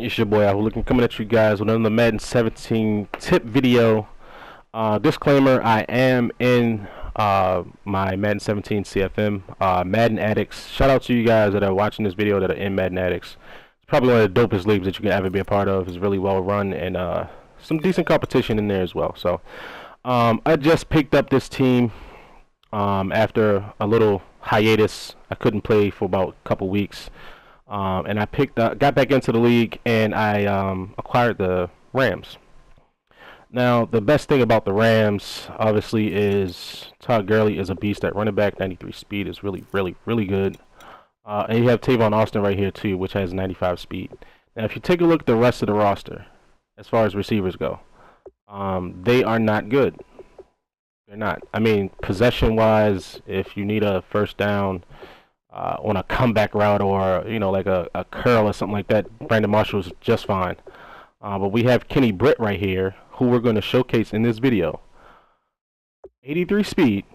It's your boy Looking coming at you guys with another Madden 17 tip video. Disclaimer: I am in my Madden 17 CFM Madden Addicts. Shout out to you guys that are watching this video that are in Madden Addicts. It's probably one of the dopest leagues that you can ever be a part of. It's really well run and some decent competition in there as well. So I just picked up this team after a little hiatus. I couldn't play for about a couple weeks. And I got back into the league, and I acquired the Rams. Now, the best thing about the Rams, obviously, is Todd Gurley is a beast at running back. 93 speed is really, really, really good. And you have Tavon Austin right here, too, which has 95 speed. Now, if you take a look at the rest of the roster, as far as receivers go, they are not good. They're not. I mean, possession-wise, if you need a first down, on a comeback route or like a curl or something like that, Brandon Marshall's just fine. But we have Kenny Britt right here, who we're going to showcase in this video. 83 speed,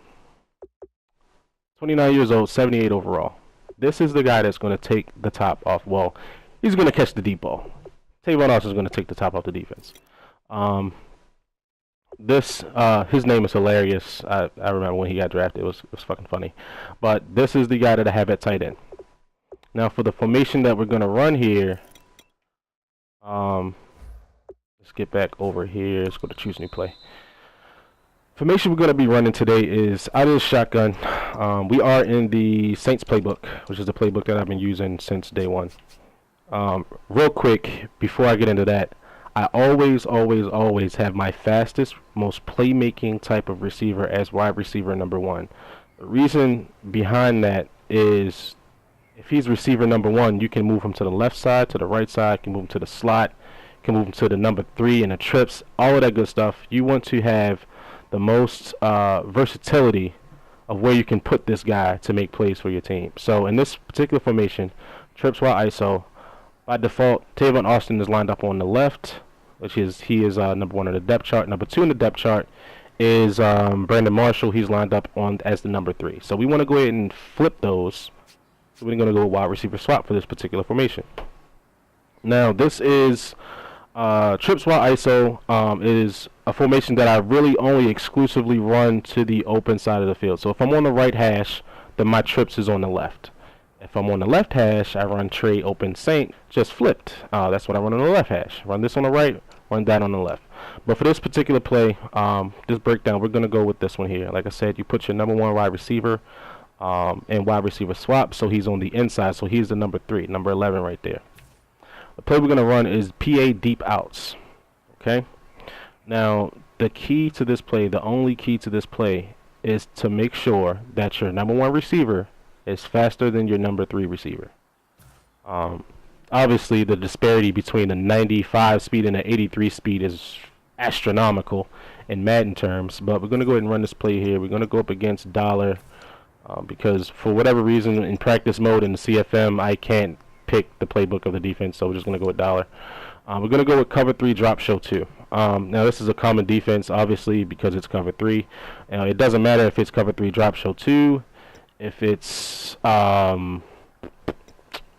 29 years old, 78 overall. This is the guy that's going to take the top off. Well, he's going to catch the deep ball. Tavon Austin is going to take the top off the defense. His name is hilarious. I remember when he got drafted, it was fucking funny. But this is the guy that I have at tight end. Now for the formation that we're gonna run here, let's get back over here. Let's go to choose new play. Formation we're gonna be running today is out of the shotgun. We are in the Saints playbook, which is the playbook that I've been using since day one. Real quick before I get into that, I always have my fastest, most playmaking type of receiver as wide receiver number one. The reason behind that is if he's receiver number one, you can move him to the left side, to the right side, you can move him to the slot, you can move him to the number 3 and the trips, all of that good stuff. You want to have the most versatility of where you can put this guy to make plays for your team. So in this particular formation, trips while ISO, by default, Tavon Austin is lined up on the left, which is he is number 1 on the depth chart. Number 2 in the depth chart is Brandon Marshall. He's lined up on as the number 3. So we want to go ahead and flip those. So we're going to go wide receiver swap for this particular formation. Now this is trips while ISO is a formation that I really only exclusively run to the open side of the field. So if I'm on the right hash, then my trips is on the left. If I'm on the left hash, I run tray open Saint, just flipped. That's what I run on the left hash. Run this on the right, run that on the left. But for this particular play, this breakdown, we're going to go with this one here. Like I said, you put your number 1 wide receiver and wide receiver swap, so he's on the inside, so he's the number 3, number 11 right there. The play we're going to run is PA deep outs. Okay? Now, the key to this play, the only key to this play, is to make sure that your number 1 receiver is faster than your number 3 receiver. Obviously, the disparity between the 95 speed and the 83 speed is astronomical in Madden terms, but we're going to go ahead and run this play here. We're going to go up against Dollar because for whatever reason in practice mode in the CFM, I can't pick the playbook of the defense, so we're just going to go with Dollar. We're going to go with cover 3 drop show 2. Now this is a common defense, obviously, because it's cover 3. It doesn't matter if it's cover 3 drop show 2, if it's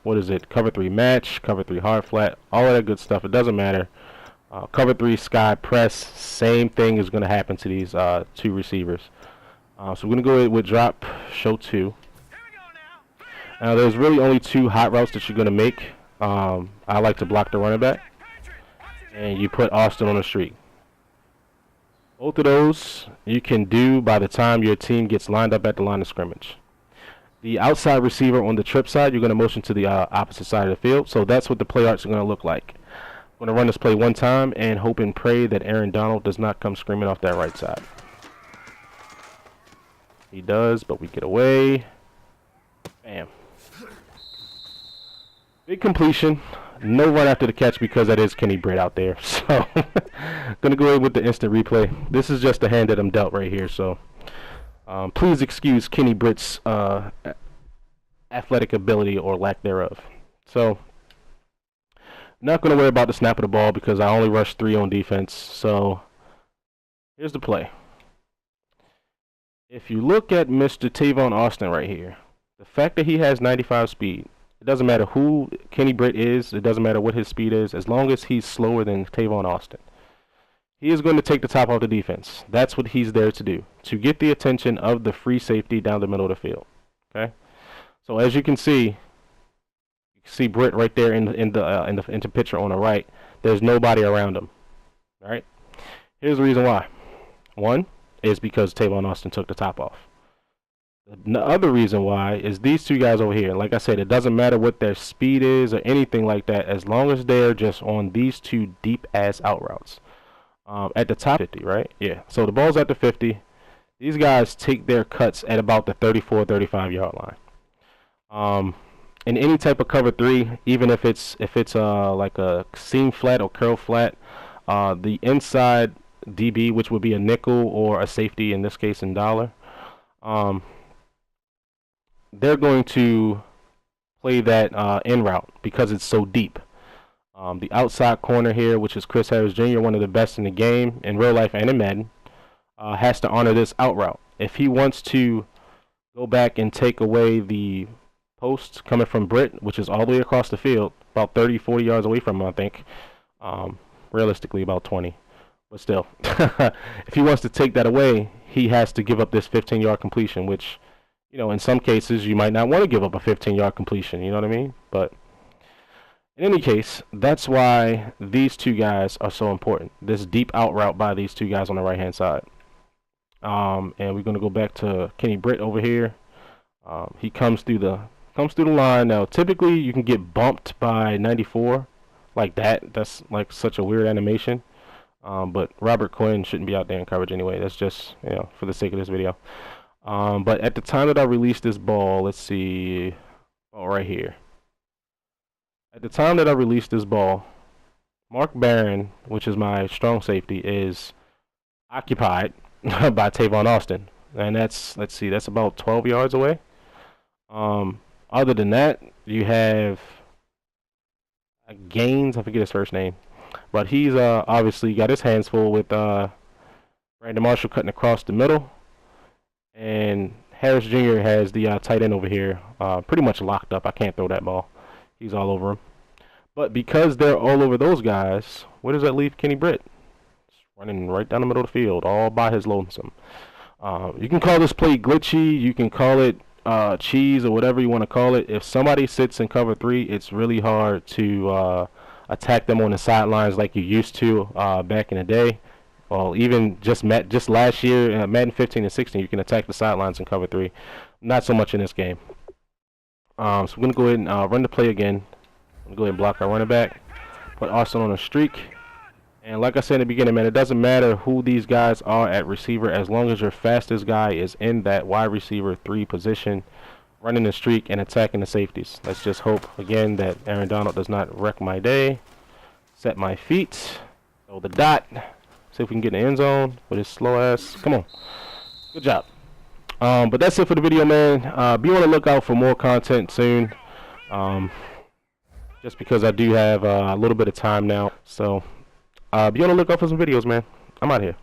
what is it, cover 3 match, cover 3 hard flat, all of that good stuff, it doesn't matter. Cover 3 sky press, same thing is going to happen to these 2 receivers. So we're going to go with drop show 2. Now there's really only 2 hot routes that you're going to make. I like to block the running back, and you put Austin on the streak. Both of those you can do by the time your team gets lined up at the line of scrimmage. The outside receiver on the trip side, you're going to motion to the opposite side of the field. So that's what the play arts are going to look like. I'm going to run this play one time and hope and pray that Aaron Donald does not come screaming off that right side. He does, but we get away. Bam. Big completion. No run after the catch because that is Kenny Britt out there. So going to go ahead with the instant replay. This is just the hand that I'm dealt right here. So please excuse Kenny Britt's athletic ability or lack thereof. So, not going to worry about the snap of the ball because I only rushed 3 on defense. So, here's the play. If you look at Mr. Tavon Austin right here, the fact that he has 95 speed, It doesn't matter who Kenny Britt is. It doesn't matter what his speed is. As long as he's slower than Tavon Austin, he is going to take the top off the defense. That's what he's there to do, to get the attention of the free safety down the middle of the field. Okay. So as you can see Britt right there in the picture on the right. There's nobody around him. All right. Here's the reason why. One is because Tavon Austin took the top off. The other reason why is these two guys over here. Like I said, it doesn't matter what their speed is or anything like that, as long as they're just on these two deep ass out routes. At the top 50, right? Yeah. So the ball's at the 50. These guys take their cuts at about the 34, 35 yard line. In any type of cover 3, even if it's like a seam flat or curl flat, the inside DB, which would be a nickel or a safety in this case in dollar, they're going to play that in route because it's so deep. The outside corner here, which is Chris Harris Jr., one of the best in the game in real life and in Madden, has to honor this out route. If he wants to go back and take away the post coming from Britt, which is all the way across the field, about 30, 40 yards away from him, I think. Realistically, about 20. But still, if he wants to take that away, he has to give up this 15-yard completion, which, you know, in some cases, you might not want to give up a 15-yard completion. You know what I mean? But in any case, that's why these two guys are so important. This deep out route by these two guys on the right-hand side. And we're going to go back to Kenny Britt over here. He comes through the line. Now, typically, you can get bumped by 94 like that. That's like such a weird animation. But Robert Quinn shouldn't be out there in coverage anyway. That's just, you know, for the sake of this video. But at the time that I released this ball, let's see, right here. At the time that I released this ball, Mark Barron, which is my strong safety, is occupied by Tavon Austin. And that's, let's see, that's about 12 yards away. Other than that, you have Gaines, I forget his first name, but he's obviously got his hands full with Brandon Marshall cutting across the middle, and Harris Jr. has the tight end over here pretty much locked up. I can't throw that ball. He's all over him. But because they're all over those guys, where does that leave Kenny Britt? Just running right down the middle of the field, all by his lonesome. You can call this play glitchy. You can call it cheese or whatever you want to call it. If somebody sits in cover 3, it's really hard to attack them on the sidelines like you used to back in the day. Well, even just last year, Madden 15 and 16, you can attack the sidelines in cover 3. Not so much in this game. So we're going to go ahead and run the play again. I'm going to go ahead and block our running back. Put Austin on a streak. And like I said in the beginning, man, it doesn't matter who these guys are at receiver, as long as your fastest guy is in that wide receiver 3 position, running the streak and attacking the safeties. Let's just hope, again, that Aaron Donald does not wreck my day. Set my feet. Throw the dot. See if we can get in the end zone with his slow ass. Come on. Good job. But that's it for the video, man. Be on the lookout for more content soon. Just because I do have a little bit of time now. So be on the lookout for some videos, man. I'm out here.